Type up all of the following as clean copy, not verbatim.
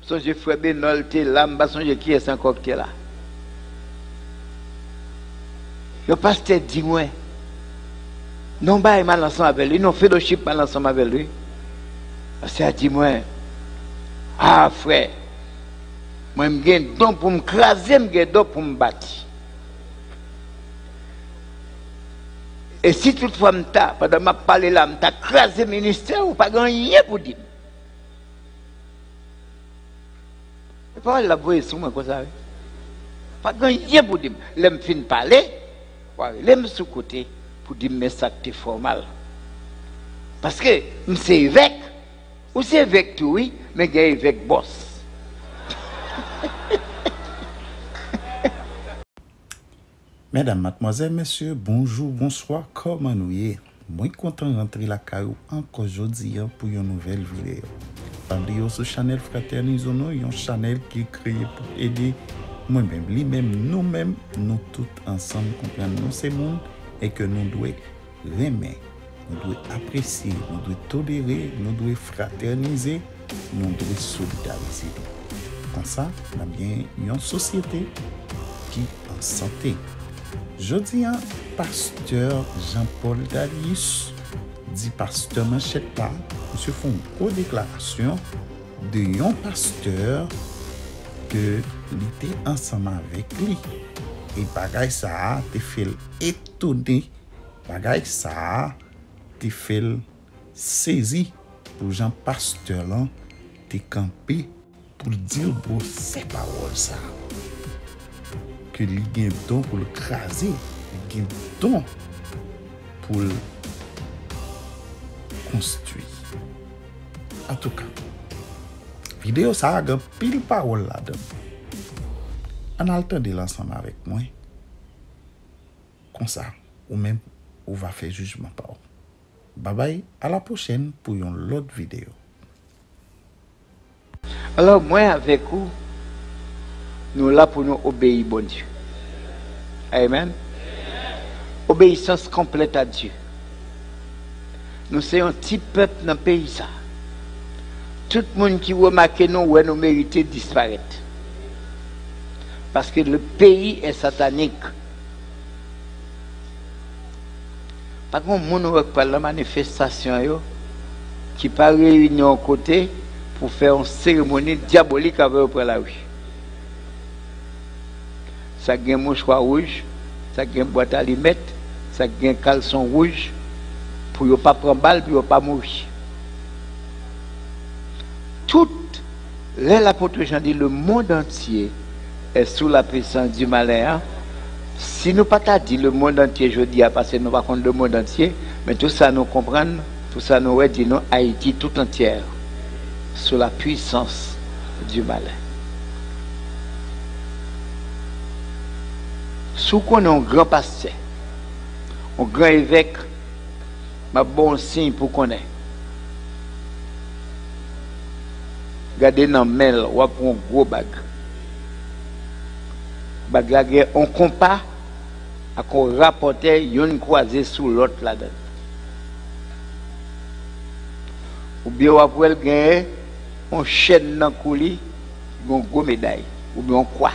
Songe frère Benol, t'es là, je songe qui est encore qui est là. Le pasteur dit, ouais, non, bah, il m'a ensemble avec lui, non, fellowship mal ensemble avec lui. Le pasteur dit, moi, ah, frère, moi, je suis don pour me craser, je suis don pour me battre. Et si toutefois, pendant que je parle là, je crasé le ministère, ou pas rien pour dire. Et pas la voix sur moi comme ça. Pas rien pour dire. L'aime fin parler, l'aime sous côté pour dire mais ça c'est formal. Parce que c'est évêque, ou c'est évêque tout oui, mais il y a évêque boss. Mesdames, mademoiselles, messieurs, bonjour, bonsoir, comment nous y est? Moi content de rentrer la caillou encore aujourd'hui pour une nouvelle vidéo. Famille sur Chanel Fraternizono, une Chanel qui est créée pour aider moi-même, lui-même, nous-mêmes, nous tous ensemble comprendre nous ces mondes et que nous devons aimer, nous devons apprécier, nous devons tolérer, nous devons fraterniser, nous devons solidariser. Comme ça, on a bien une société qui est en santé. Je dis à pasteur Jean-Paul Darius, dit pasteur Manchette là, monsieur font une grosse déclaration de un pasteur que il était ensemble avec lui. Et bagay ça te fait étonner, bagay ça te fait saisi pour Jean pasteur là, te campé pour dire pour ces paroles ça. Que il y a un don pour le craser, il y a un don pour le construire. En tout cas, vidéo ça a un pile parole là-dedans. On a le temps de l'ensemble avec moi. Comme ça, ou même, on va faire jugement par vous. Bye bye, à la prochaine pour une autre vidéo. Alors, moi avec vous, nous là pour nous obéir, bon Dieu. Amen. Obéissance complète à Dieu. Nous sommes un petit peuple dans le pays. Ça. Tout le monde qui remarque nous, ouais, nous méritons de disparaître. Parce que le pays est satanique. Par contre, nous reparlons la manifestation qui pas réunion à côté pour faire une cérémonie diabolique avec la rue. Ça a un mouchoir rouge, ça a une boîte à allumettes, ça a un caleçon rouge pour ne pas prendre balle, pour ne pas mourir. Toute l'apôtre Jean dit le monde entier est sous la puissance du malin. Si nous pas dit le monde entier, je dis, parce que nous ne pas contre le monde entier, mais tout ça nous comprendre, tout ça nous dit nous Haïti tout entière sous la puissance du malin. Si on est un grand pasteur, un grand évêque, un bon signe pour qu'on ait. Regardez dans le mail, on a un gros bag. Bag on compare à qu'on rapportait une croisée sous l'autre là-dedans. Ou bien on a gagner on chaîne dans le coulis, une grosse médaille, ou bien on croix.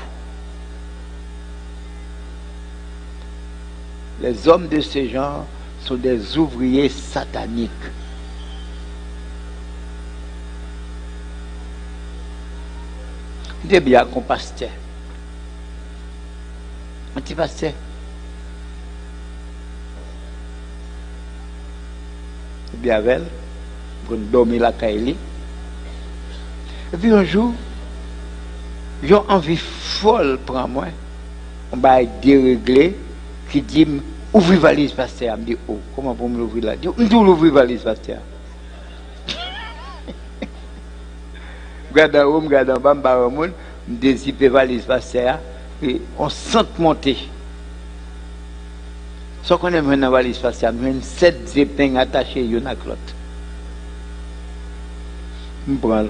Les hommes de ce genre sont des ouvriers sataniques. Il est bien qu'on pasteur. Un petit pasteur. Il est bien avec elle. Pour dormir la caille. Et puis un jour, j'ai envie folle pour moi. On va dérégler. Qui dit ouvrir valise pasteur, me dit oh comment pour me l'ouvrir là, dit on l'ouvrir valise pasteur. Regarde en haut, regarde en bas, me déziper valise pasteur et on sent monter. Ce qu'on aime dans valise pasteur, me 7 épingles attachées une à l'autre. Me prend.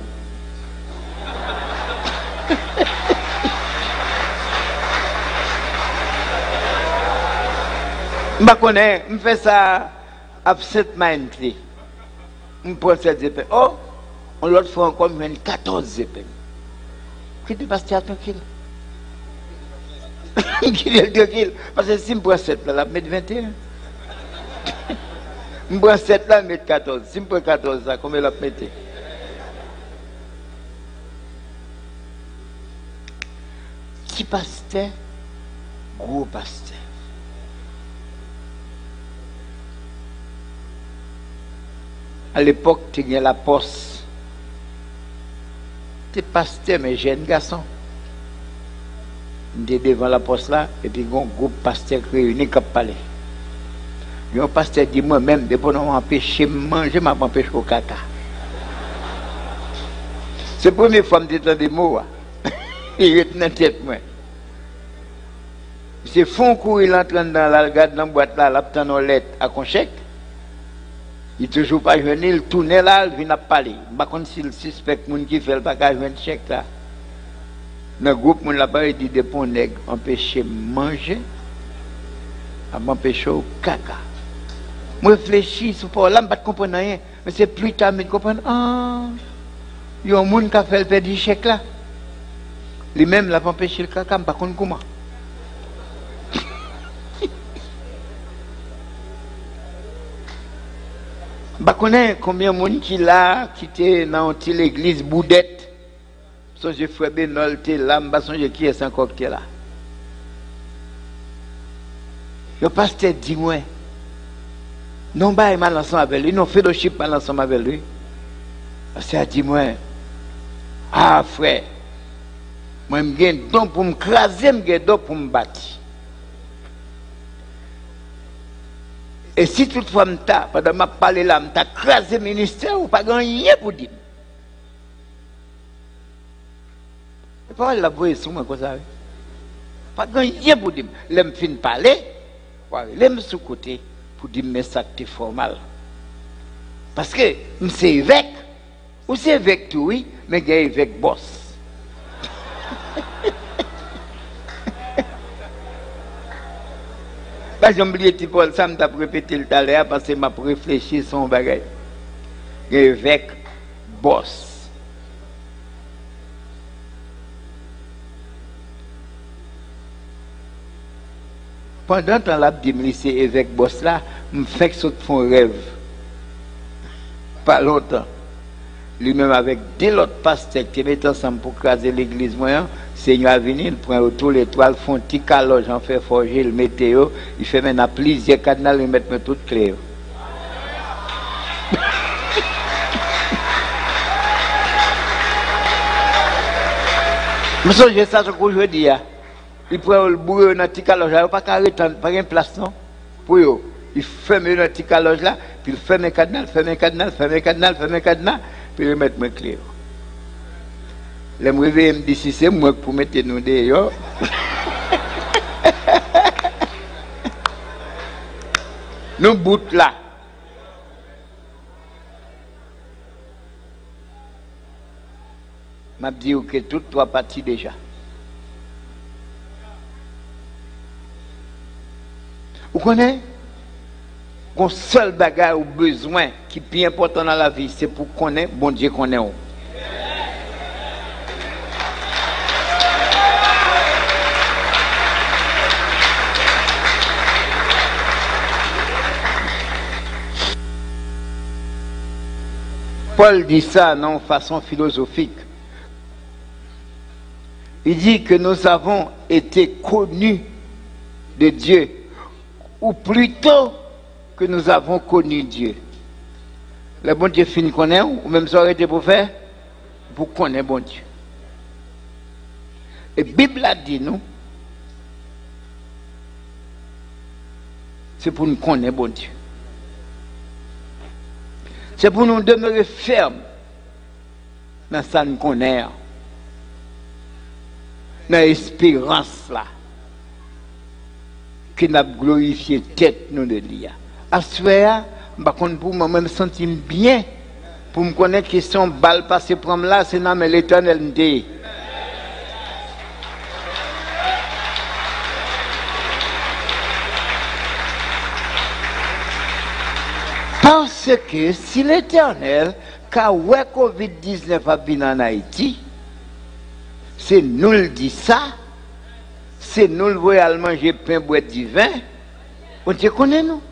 Je fais ça absent mindedly. Je prends cette épée. Oh, on l'autre fois encore, je 14 épées. quittez pasteur tranquille. Quittez tranquille. Parce que si je prends 7 là, je mets 21. Je prends 7 là, je mets 14. Si je prends 14 là, combien la mettez? Petit pasteur, gros pasteur. À l'époque, tu as la poste. Tu es pasteur, mais jeune garçon. Tu es devant la poste là, et puis un groupe pasteur réuni qui parle. Un pasteur dit moi-même, depuis qu'on m'empêche de manger, je m'empêche au caca. C'est la première fois que je dis des mots. Il est dans la tête. C'est fond courir, il entre dans la boîte là, il a une lettre à un chèque. Il n'est toujours pas jeune, il tourne là, il vient parler. Par contre, s'il suspecte les gens qui fait le bagage, il chèque là. Dans le groupe, il a dit des ponts nègres empêcher de manger, à m'empêcher au caca. Je réfléchis, je ne vais pas comprendre rien, mais c'est plus tard que je comprends. Ah, il y a un monde qui a fait le perdre chèque là. Lui-même, il a empêché le caca, je ne sais pas comment. Je ne sais pas combien de monde qui l'a quitté dans l'église Boudette. So, je fais Benol, t'es là, je ne sais qui est encore qui est là. Le pasteur dit, moi, non, bah, il m'a ensemble avec lui, non, fellowship mal ensemble avec lui. Le pasteur dit, moi, ah, frère, moi, je suis don pour me craser, je suis don pour me battre. Et si toutefois, pendant que je parle là, je crasé le ministère, ou pas rien pour dire. Et pas la voix sur moi comme ça. Pas rien pour dire. L'aime fin parler, l'aime sous côté pour dire mais ça c'est formal. Parce que c'est évêque, ou c'est évêque tout oui, mais c'est évêque boss. J'ai oublié petit Paul, ça m'a répété le talent parce que m'a réfléchi son bagage. Évêque boss. Pendant que la dit c'est évêque boss là, me fait que ça font rêve. Pas longtemps. Lui-même avec deux autres pasteurs qui mettent ensemble pour craser l'église moyen, Seigneur a venu, il prend autour l'étoile, font un petit caloge, en fait forger, le météo, il fait maintenant plusieurs cadenas, il met toutes clés. Je sais ça ce que je dis. Il prend le bourreau dans le petit caloge, il n'y a pas de place non pour eux. Il ferme le petit caloge là, puis il ferme un cadenas, ferme un cadenas, ferme un cadenas, ferme un cadenas, puis il met mes clés. Les me réveiller me dit si c'est moi pour mettre nous dehors. Nous bout là. M'a dit que toutes trois parties déjà. Vous connaissez? Qu'on seul bagage ou besoin qui est plus important dans la vie, c'est pour connaître bon Dieu connaît. Paul dit ça non façon philosophique. Il dit que nous avons été connus de Dieu, ou plutôt que nous avons connu Dieu. Le bon Dieu finit connaître, ou même ça aurait été pour faire, pour connaître bon Dieu. Et la Bible a dit nous, c'est pour nous connaître bon Dieu. C'est pour nous demeurer fermes dans ça nous connaît, dans l'espérance là, qui n'a glorifié tête nous de l'IA. À ce moment-là, pour moi, me sentir bien, pour me connaître question balle passée pour là, c'est dans l'éternel dit. Parce que si l'Éternel, quand le Covid-19 a venu en Haïti, c'est nous le dit ça, c'est nous le voyons manger pain, boire du vin. On te connaît nous.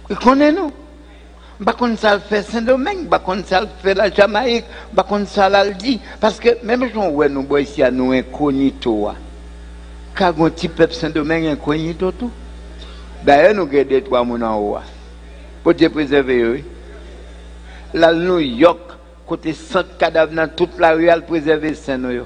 Il connaît nous. Par contre, ça le fait Saint-Domingue, par contre, ça le fait la Jamaïque, par contre, ça le dit. Parce que même si on voit nous ici à nous incognito, car on petit peuple Saint-Domingue incognito tout. D'ailleurs, nous avons des trois personnes en haut. Pour te préserver, oui. Là, New York, côté 100 cadavres dans toute la rue, à préserver Saint-Domingue.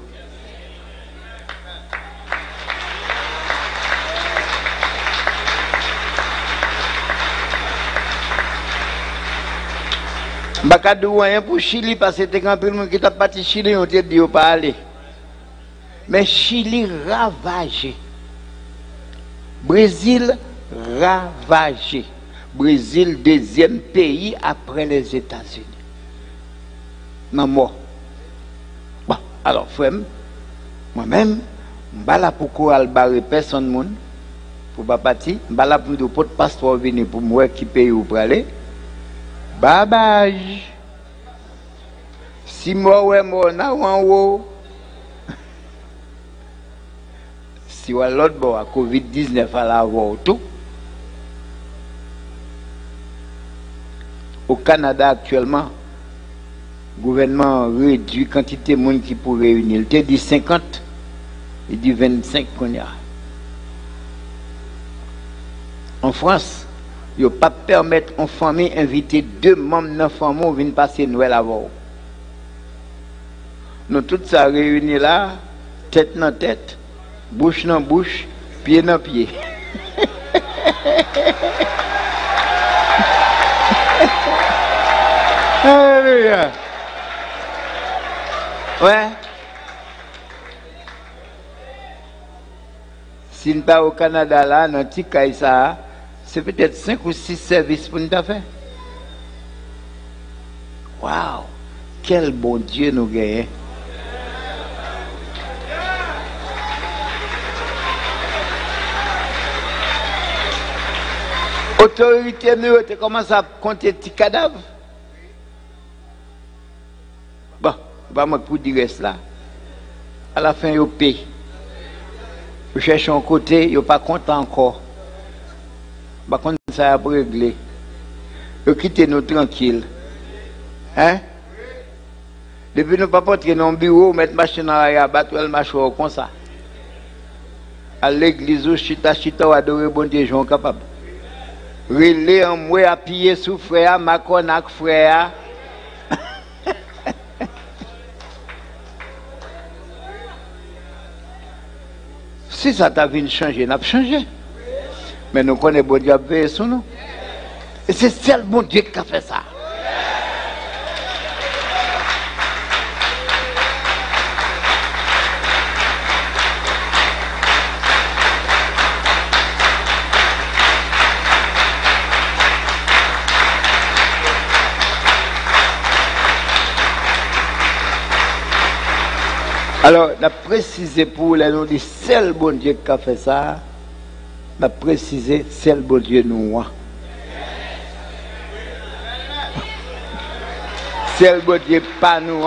Je ne sais pas pour Chili, parce que c'était quand même qui t'a parti Chili, on t'a dit pas aller. Mais Chili ravagé. Brésil ravagé. Brésil, deuxième pays après les États-Unis. Maman. Bon, alors, frère, moi-même, je suis là pour courir barrer personne monde. Pour pas partir. Je suis là pour nous porter passeport venir pour moi qui paye ou pour aller. Babage. Si moi ouais moi na en haut. Si ouais l'autre bon à Covid-19 à la voir tout. Au Canada actuellement, le gouvernement réduit la quantité de monde qui pourrait réunir. Il dit 50, il dit 25 qu'on y a. En France, il ne peut pas permettre une famille d'inviter 2 membres de la famille pour venir passer Noël avant. Nous tous ça réunis là, tête dans tête, bouche dans bouche, pied dans pied. Alléluia. Ouais. Si nous pas au Canada là, dans petit cas ça, c'est peut-être 5 ou 6 services pour nous faire. Waouh! Quel bon Dieu nous gagne. Autorité, nous, tu commences à compter tes cadavres. Bon, va me pour dire cela. À la fin, ils paient. Ils cherchent un côté, ils ne sont pas contents encore. Par contre, ça a réglé. Ils quittent nous tranquilles. Hein? Depuis nous pas porter dans le bureau, mettre machine dans la battre le machine comme ça. À l'église, chita, ou adorer bon Dieu, gens capables. Relais en moi, appuyer sous frère, macon avec frère. Si ça t'a vu changer, n'a pas changé. Mais nous connaissons bon Dieu à veiller sur nous. Et c'est seul bon Dieu qui a fait ça. Alors, on a précisé pour les noms du seul bon Dieu qui a fait ça. On a précisé seul bon Dieu nous. Seul bon Dieu pas nous.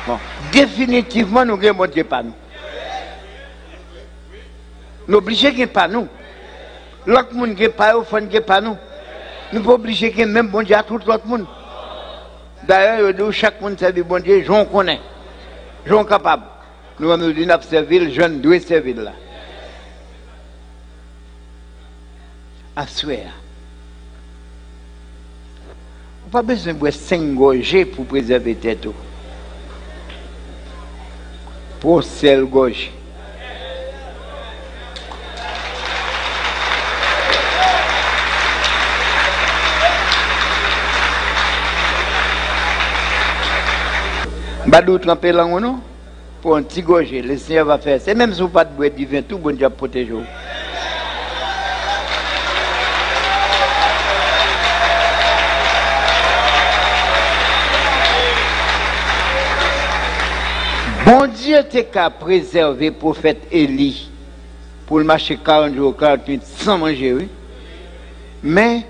Bon, définitivement, nous avons bon Dieu pas nous. Nous obligés que pas nous. L'autre monde qui pas au fond qui pas nous. Nous pas obligés que même bon Dieu à tout l'autre monde. D'ailleurs, chaque monde sait bon Dieu, j'en connais. J'en capable. Nous allons nous dire servir, je ne dois servir là. À souhait. On n'a pas besoin de 5 gorgées pour préserver tête. Pour seul gorgée. Badou tremper là ou non? Pour un petit gorgé, le Seigneur va faire. C'est même si vous pas de boire du vin, tout bon Dieu protège vous. Bon Dieu t'es qu'à préserver le prophète Élie pour le marcher 40 jours, 40 minutes sans manger, oui. Mais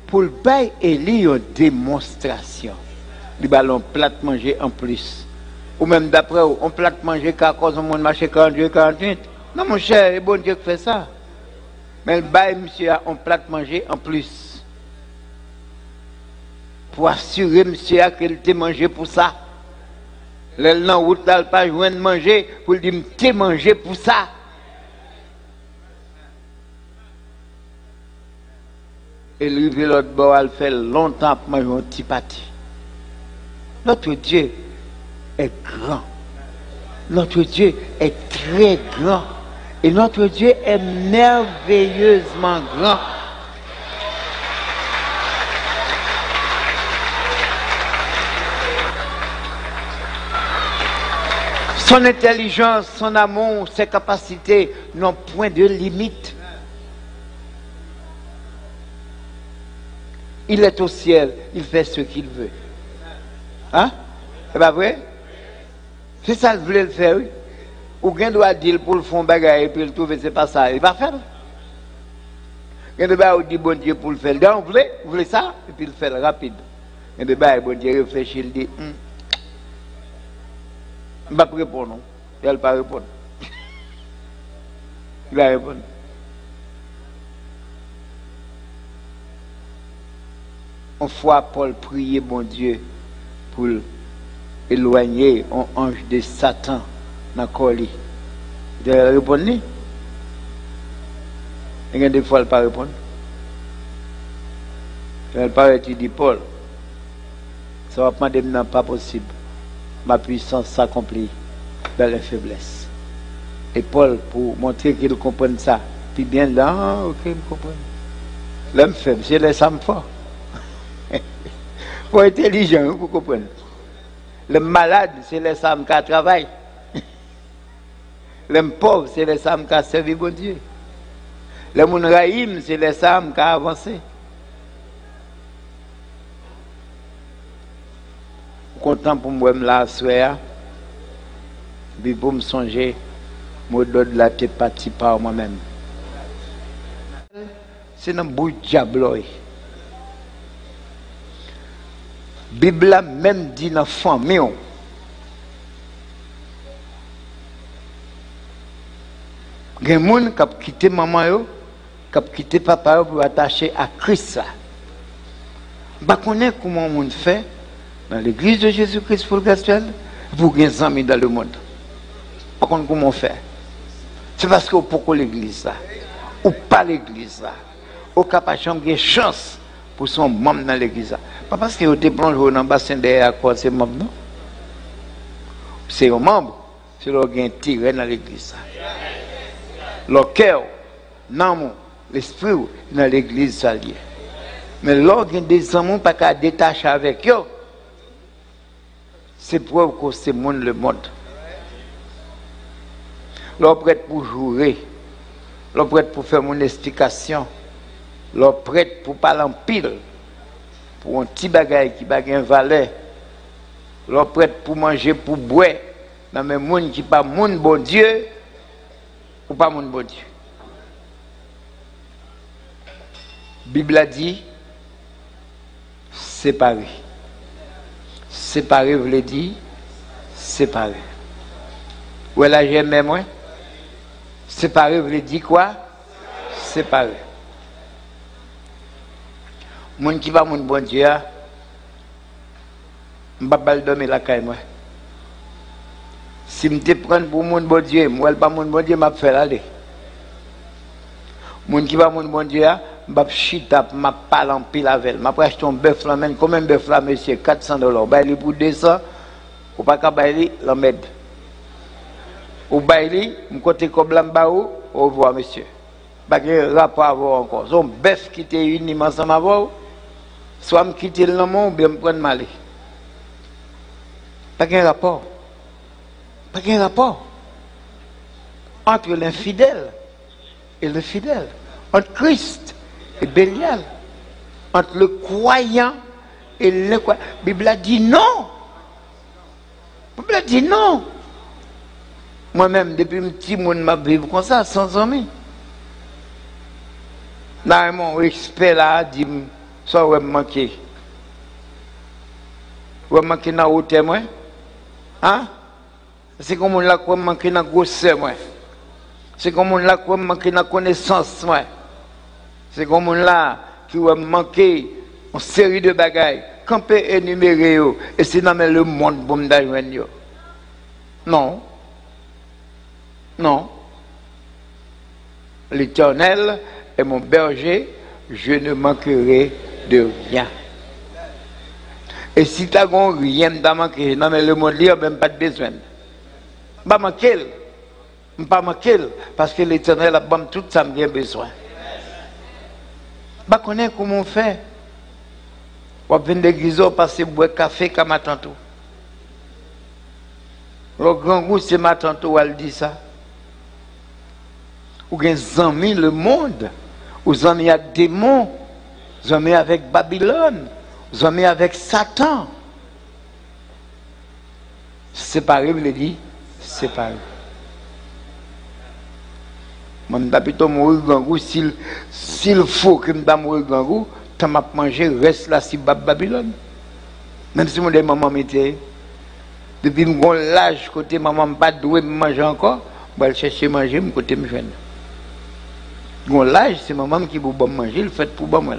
pour le bail Élie une démonstration. Il va un plat manger en plus. Ou même d'après, on plat manger qu'à cause de mon marché 42, 48. Non, mon cher, c'est bon Dieu qui fait ça. Mais le bail, monsieur, a un plat manger en plus. Pour assurer, monsieur, qu'il t'ait mangé pour ça. Le non route là, pas joindre manger pour lui dire t'es mangé pour ça. Et lui l'autre bord, elle fait longtemps pour manger un petit pâté. Notre Dieu est grand. Notre Dieu est très grand. Et notre Dieu est merveilleusement grand. Son intelligence, son amour, ses capacités n'ont point de limite. Il est au ciel, il fait ce qu'il veut. Hein? C'est pas vrai? C'est ça qu'il voulait le faire, oui. Ou quelqu'un doit dire pour le fond bagaille et puis le trouver, c'est pas ça. Il va faire. Quelqu'un doit dire bon Dieu pour le faire. Donc, vous voulez ça? Et puis il le fait rapide. Quelqu'un doit bon Dieu réfléchir, il dit, il ne va pas répondre, non. Il ne va pas répondre. Il va répondre. Une fois, Paul priait, bon Dieu, pour éloigner un ange de Satan dans le corps. Il va répondre. Il y a des fois, il ne va pas répondre. Il ne va pas étudier Paul. Ça va pas demander, pas possible. Ma puissance s'accomplit dans les faiblesses. Et Paul, pour montrer qu'il comprend ça, puis bien là, ok, il comprend. L'homme faible, c'est les femmes forts. Pour être intelligent, pour comprendre. Le malade, c'est les femmes qui travaillent. L'homme pauvre, c'est les femmes qui servent bon Dieu. Le monde raïm, c'est les femmes qui avancent. Content pour moi la soeur, puis pour me songer, moi donne la tête partie par moi-même. C'est un bout de diable. Bible a même dit dans la famille. Il y a des gens qui ont quitté maman, qui ont quitté papa pour attacher à Christ. Je ne sais pas comment on fait dans l'église de Jésus-Christ pour le gospel, pour gagner des amis dans le monde. Je ne sais pas comment on fait. C'est parce que pourquoi l'église là, ou pas l'église là, ou capable de chance pour son membre dans l'église là. Pas parce que vous êtes plongé dans le bassin derrière quoi c'est membre, non. C'est un membre, c'est leur gain tiré dans l'église là. Leur cœur, l'amour, l'esprit dans l'église ça lié. Mais lorsqu'il y a des amours pas qu'à détacher avec eux, c'est preuve que c'est le monde. L'on prête pour jouer, l'on prête pour faire mon explication, l'on prête pour parler en pile, pour un petit bagage qui n'a pas valeur, l'on prête pour manger, pour boire, dans le monde qui n'est pas mon bon Dieu, ou pas mon bon Dieu. La Bible a dit, séparer. Séparer veut dire séparer. Où est la j'aime moi? Séparer veut dire quoi? Séparer. Moun qui va mon bon Dieu, je ne vais pas dormir la caille moi. Si je me prends pour mon bon Dieu, moi pas mon bon Dieu, je vais faire aller. Moun qui va mon bon Dieu, je vais chita, je vais parler en pile avec elle. Je vais acheter un bœuf flamme, combien de bœuf là, monsieur? $400. Je vais pour 200, ou pas qu'à bailler, l'emmède. Ou bailler, je côté comme l'ambaou, au revoir, monsieur. Pas de rapport à avoir encore. Son bœuf qui était uni ensemble avec soit me quitter le nom ou bien me prendre mal. Pas de rapport. Pas de rapport. Entre l'infidèle et le fidèle. Entre Christ et Bélial. Entre le croyant et le croyant. La Bible a dit non. La Bible a dit non. Moi-même, depuis un petit monde, je vis comme ça, sans amis. Là, mon expert là dit, Ça va manquer. Vous manquer dans haute moi. Hein? C'est comme on l'a manqué dans grosseur moi. C'est comme on l'a manqué dans connaissance moi. C'est comme on l'a qui va manquer une série de bagailles. Quand peut énumérer et c'est dans le monde pour me joindre. Non. Non. L'Éternel est mon berger, je ne manquerai de rien. Et si tu n'as rien de manquer, non mais le monde libre, même pas de besoin. Pas manquer. Pas manquer. Parce que l'Éternel a bon tout ça me besoin. Pas connaître comment on fait. On vient de l'église, passer boire café comme ma tante. Le grand goût, c'est ma tante, elle dit ça. Ou bien amis le monde, ou amis avec démons, amis avec Babylone, amis avec Satan. Séparé, vous le dit, séparé. Je ne vais pas mourir grand goût s'il faut que je ne mourir grand goût, tu m'as mangé, reste là si Babylone. Même si mon maman m'était. Depuis mon l'âge, côté maman pas doué manger encore, je vais chercher manger, mon côté me jeune. Mon l'âge, c'est maman qui vous bon manger, le fait pour bon moi.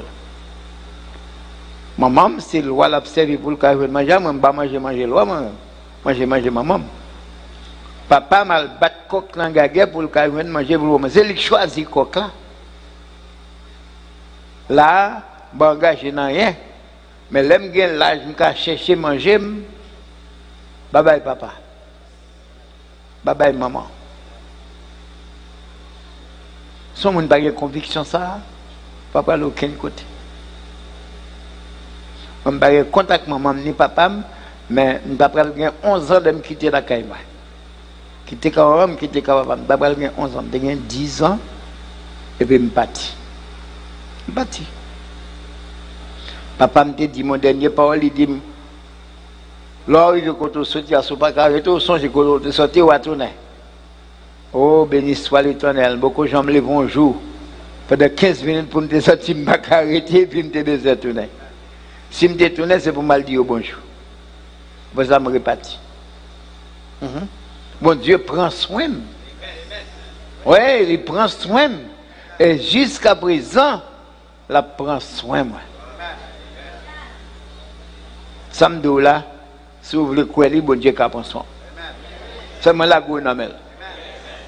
Maman, c'est le roi l'observer pour le cas de manger, moi pas manger le roi, manger maman. Papa m'a battu coq dans la guerre pour le cas de manger pour le roi. C'est lui qui choisit coq là. Là, je ne engage dans rien. Mais l'aime bien l'âge, je vais chercher manger. Bye bye papa. Bye bye maman. Si on n'a pas de conviction, ça, papa n'a aucun côté. On n'a pas de contact avec maman ni papa, mais je n'ai pas 11 ans de me quitter la caille. Quitter quand quitter papa. Je n'ai pas 11 ans, j'ai 10 ans, et puis je suis parti. Je suis parti. Papa me dit, mon dernier parole, il dit, là, il est sorti à Sopa Carreto, au son, j'ai sorti ou à tourner. Oh, béni soit l'Éternel, beaucoup de gens me lèvent un jour. Pendant 15 minutes pour me sortir, je me arrêter et puis me détourner. Si je me détourne, c'est pour me dire bonjour. Vous ça me répartit. Bon Dieu prend soin. Oui, il prend soin. Et jusqu'à présent, il prend soin. Samedi là, si vous voulez croire, bon Dieu prend soin. C'est moi la gouverneur.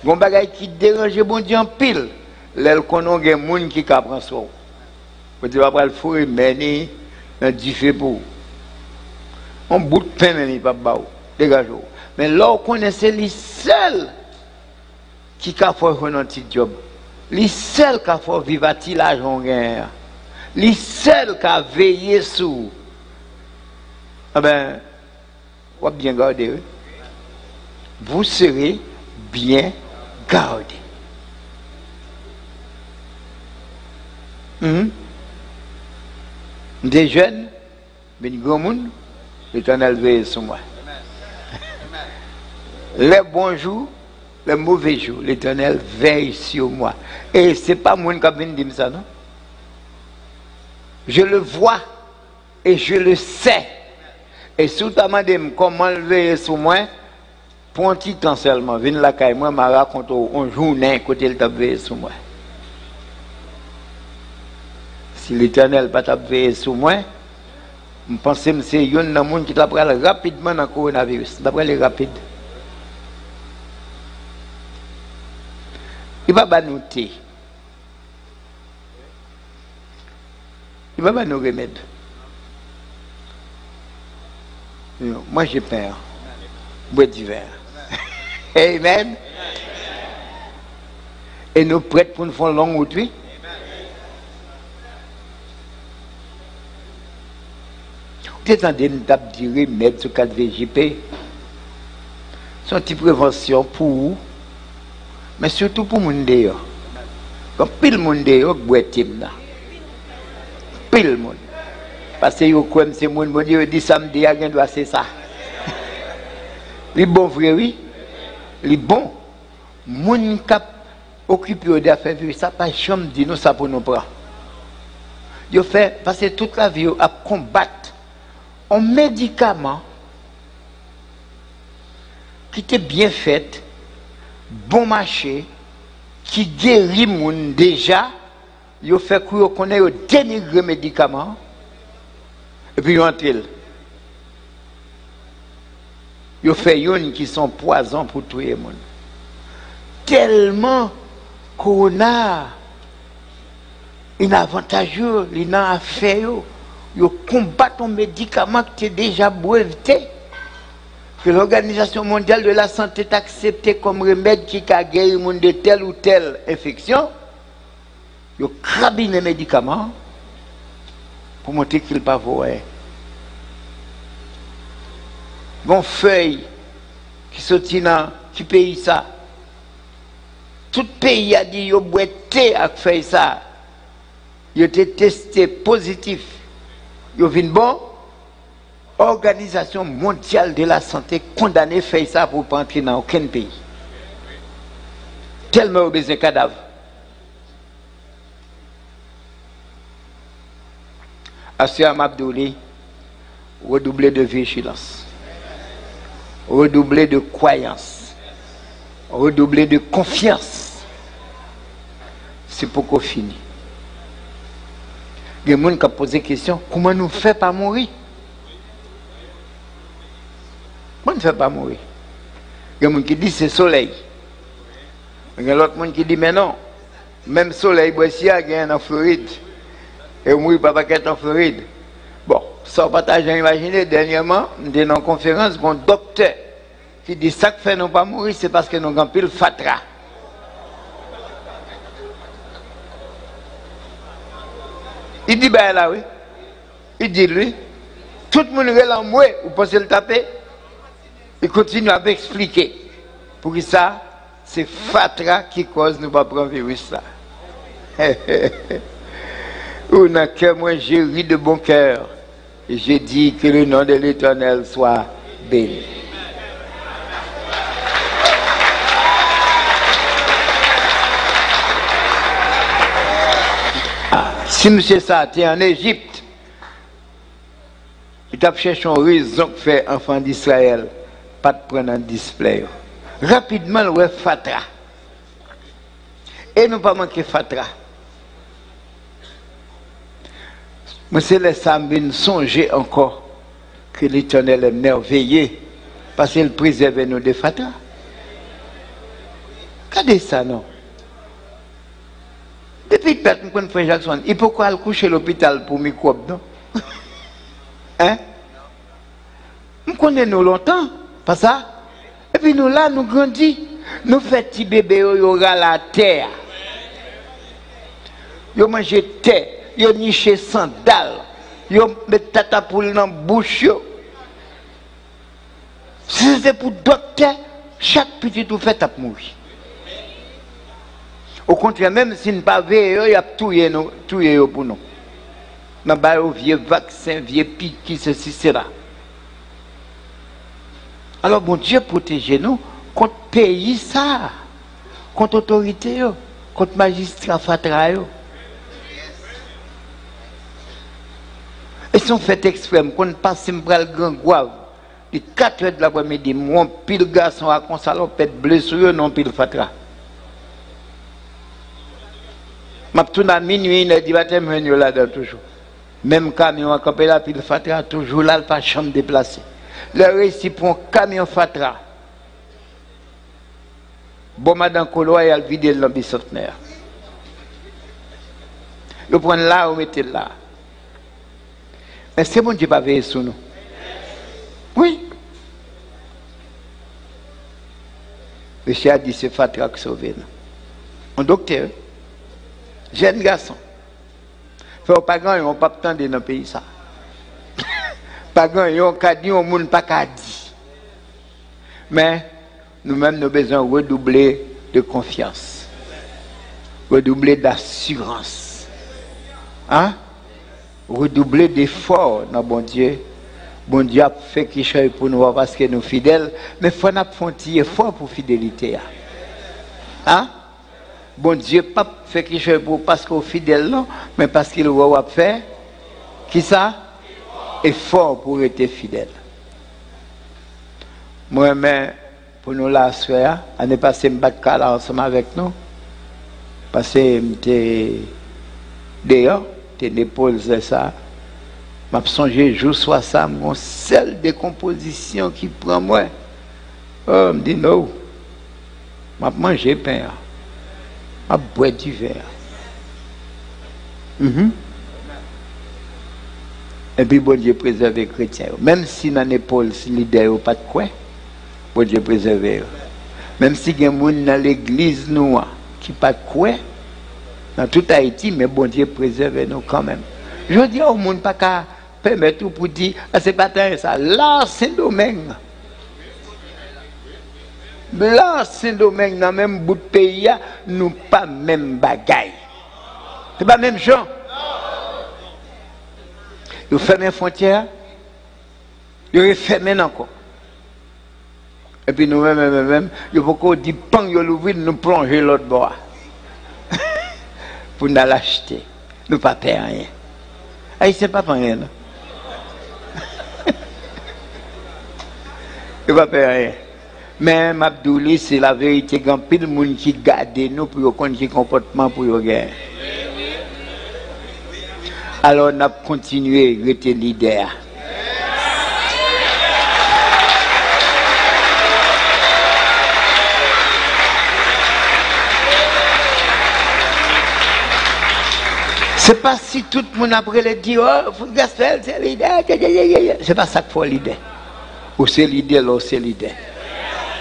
Bon bagay qui dérange bon Dieu en pile, l'elle connaît des gens qui prend soin. Vous dites pas le fourrer mener dans du feu pour. On bout de pain même pas baou, dégagez. Mais là on connaît c'est les seuls qui a fait un petit job. Les seuls qui a fait vivre à l'argent gain. Les seuls qui a veillé sur. Ah ben, on va bien garder. Vous serez bien gardés. Des jeunes, mais grand monde, l'Éternel veille sur moi. Les bons jours, les mauvais jours, l'Éternel veille sur moi. Et ce n'est pas moi qui viens dire ça, non? Je le vois et je le sais. Et si tu m'as demandé comment le veiller sur moi, pour un petit temps seulement, viens la caille, moi, je raconte un journée côté le veiller sur moi. Si l'Éternel n'a pas veillé sur moi, je pense que c'est un monde qui t'apprend rapidement dans le coronavirus. D'après les rapides. Il ne va pas nous thé. Il ne va pas nous remède. Moi j'ai peur. Bois d'hiver. Amen. Et nous prêtes pour nous faire longue route, oui. Vous êtes en train de dire remède sur 4 VGP. C'est une petite prévention pour vous, mais surtout pour les gens d'ailleurs. Comme pile le monde d'ailleurs, boit là. Pile le monde. Parce que vous croyez que c'est mon Dieu dit samedi, il doit c'est ça. Les bons frères, oui. Les bons. Moun cap occupé d'affaires, ça pas chambre dit nous ça pour nous prendre. Ils fait passer toute la vie à combattre un médicament qui était bien fait, bon marché, qui guérit moun déjà. Ils fait que vous connaissez le dénigré médicament et puis ils entrent. Ils fait yon qui sont poison pour tout le monde. Tellement qu'on a un avantage, il a fait, ils combattent un médicament qui est déjà breveté, que l'Organisation mondiale de la santé est acceptée comme remède qui a guéri le monde de telle ou telle infection. Ils crabinent les médicaments pour montrer qu'ils ne peuvent pas voir. Bon feuille qui sortit dans qui pays ça. Tout pays a dit yo boité à faire ça. Yo été testé positif. Yo vinn bon. Organisation mondiale de la santé condamné faire ça pour pas entrer dans aucun pays. Tellement au besoin cadavre. Assia Mabdouli, redoubler de vigilance, redoubler de croyance, redoubler de confiance. C'est pour qu'on finisse. Il y a des gens qui posent la question, comment nous fait pas mourir? Comment ne fait pas mourir? Il y a des gens qui disent c'est le soleil. Il y a d'autres gens qui disent mais non, même soleil, il y a en Floride. Et moi, papa qui est en Floride. Bon, ça pas j'ai imaginé dernièrement, dans une conférence, un docteur qui dit ça que fait nous pas mourir, c'est parce que nous avons pile fatra. Il dit ben là oui. Il dit lui, tout le monde est là moi, vous pensez le taper? Il continue à expliquer. Pour que ça, c'est fatra qui cause nous pas prendre virus là. Ou n'a que moi j'ai ri de bon cœur et j'ai dit que le nom de l'Éternel soit béni. Ah, si M. ça était en Égypte, il a cherché une raison pour faire enfant d'Israël, pas de prendre un display. Rapidement, le fatra. Et nous pas manquer fatra. Mais c'est les Sambines songer encore que l'Éternel est merveilleux parce qu'il préserve nous de fatra. Regardez ça, non? Depuis que nous connaissons Frère Jackson, il faut aller coucher à l'hôpital pour microbes, non? Hein? Nous connaissons longtemps, pas ça? Et puis nous là, nous grandissons, nous faisons petit bébé, il y aura la terre. Ils mangent terre. Yo niché sandal, yo met tata poule dans bouche yo. Si c'est pour docteur, chaque petit tout fait à mourir. Au contraire, même si nous pas veillé, il y a tout pour nous. N'a pas vieux vaccin, vieux piqui, ceci, cela. Alors bon Dieu protège nous contre pays ça, contre autorité, contre magistrat fatra. Et si on fait extrême, quand on passe le grand goave, les 4 heures de l'après-midi, mon pile garçon à consalopette blessure, non pile fatra. Ma tout à minuit, il a dit, je là toujours. Même camion à camper la pile fatra, toujours là, pas chambre déplacée. Le récit pour un camion fatra. Bon, madame Colo, il a vidé le bicentenaire. Vous prenez là, vous mettez là. Mais c'est bon Dieu pas veiller sur nous. Oui. Le chien a dit c'est Fatra qui sauve nous. Un docteur, jeune garçon. Fait pas grand, on pas attendre dans le pays ça. Pas grand, on ka dit au monde pas ka dit. Mais nous-mêmes nous avons besoin de redoubler de confiance. Redoubler d'assurance. Hein? Redoubler d'efforts dans bon Dieu. Bon Dieu a fait quelque chose pour nous parce que nous sommes fidèles, mais il faut faire un petit effort pour fidélité. Hein? bon Dieu pas fait quelque chose pour parce qu'on est fidèle, non, mais parce qu'il va faire, qui ça? Effort pour être fidèle. Moi, mais pour nous la soeur, on est passé là ensemble avec nous. Parce que j'étais d'ailleurs, j'étais épaule, c'est ça. Je songé jour soit ça, mon seule décomposition qui prend moi. Oh, je me dis non. Je mange pain. Je bois du verre. Et puis, bon Dieu préserve les chrétiens. Même si dans l'épaule, si l'idée n'est pas de quoi, bon Dieu préserve. Même si il y a des gens dans l'église nous qui pas de quoi, dans tout Haïti, mais bon Dieu préserve nous quand même. Je dis au monde pas qu'à permettre pour dire, ah, c'est pas tant ça. Là, c'est domaine. Là, c'est domaine, dans le même bout de pays, nous pas même bagaille. C'est pas même chose. Nous fermons les frontières, nous refermons encore. Et puis nous-mêmes, il faut qu'on dise, pan, nous plonger l'autre bois. Pour nous l'acheter. Nous ne pas payer rien. Ah, il ne sait pas rien. Il ne pas payer rien. Mais Mabdouli, c'est la vérité. Il y a pile de monde qui garde nous pour qu'on ait comportement pour nous gagner. Alors, on a continué à être leader. C'est pas si tout le monde après le dit, oh, faut Gaspel, c'est leader. C'est pas ça qu'il faut leader. Ou c'est leader, là, c'est leader.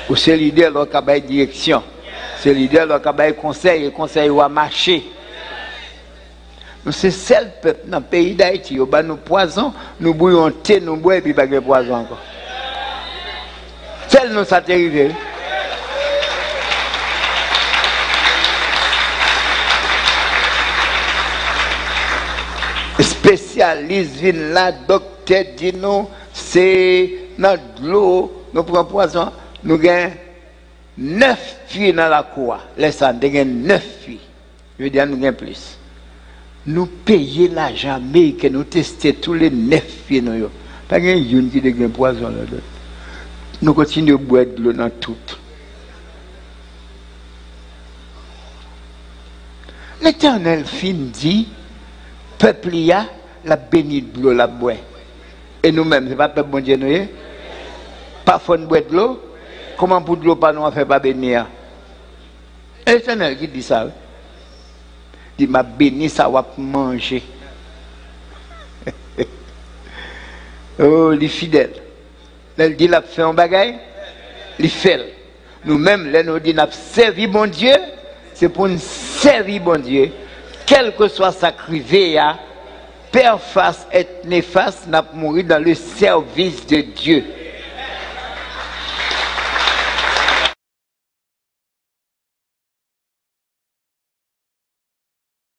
Ou c'est leader, là, qui a une direction. C'est leader, là, qui a un conseil, et conseil va marcher. Nous, c'est seul peuple dans le pays d'Haïti. Nous avons poison, nous bouillons thé, nous boivons, et puis pas de poison encore. Seul nous, ça t'est arrivé. Spécialiste viennent là, docteur dit nous, c'est dans l'eau, nous prenons poison, nous gagnons 9 filles dans la cour. Laissez-moi, nous gagnons 9 filles. Je veux dire, nous gagnons plus. Nous payons l'argent, mais que nous testons tous les 9 filles. Pas une qui gagne poison là-dedans. Nous continuons à boire de l'eau dans tout. L'Éternel fin dit, peuple y a la béni de l'eau, la boire. Et nous-mêmes, ce n'est pas peuple bon Dieu, nous pas faut boire de l'eau. Comment pour de l'eau pas nous faire pas bénir? L'Éternel qui dit ça. Il dit, ma béni, ça va manger. Oh, les fidèles. Elle dit, la fait un bagage, il fait. Nous-mêmes, là, nous dit, nous servi bon Dieu, c'est pour nous servir bon Dieu. Quel que soit sa crivé, père face et néfaste, n'a mourir dans le service de Dieu.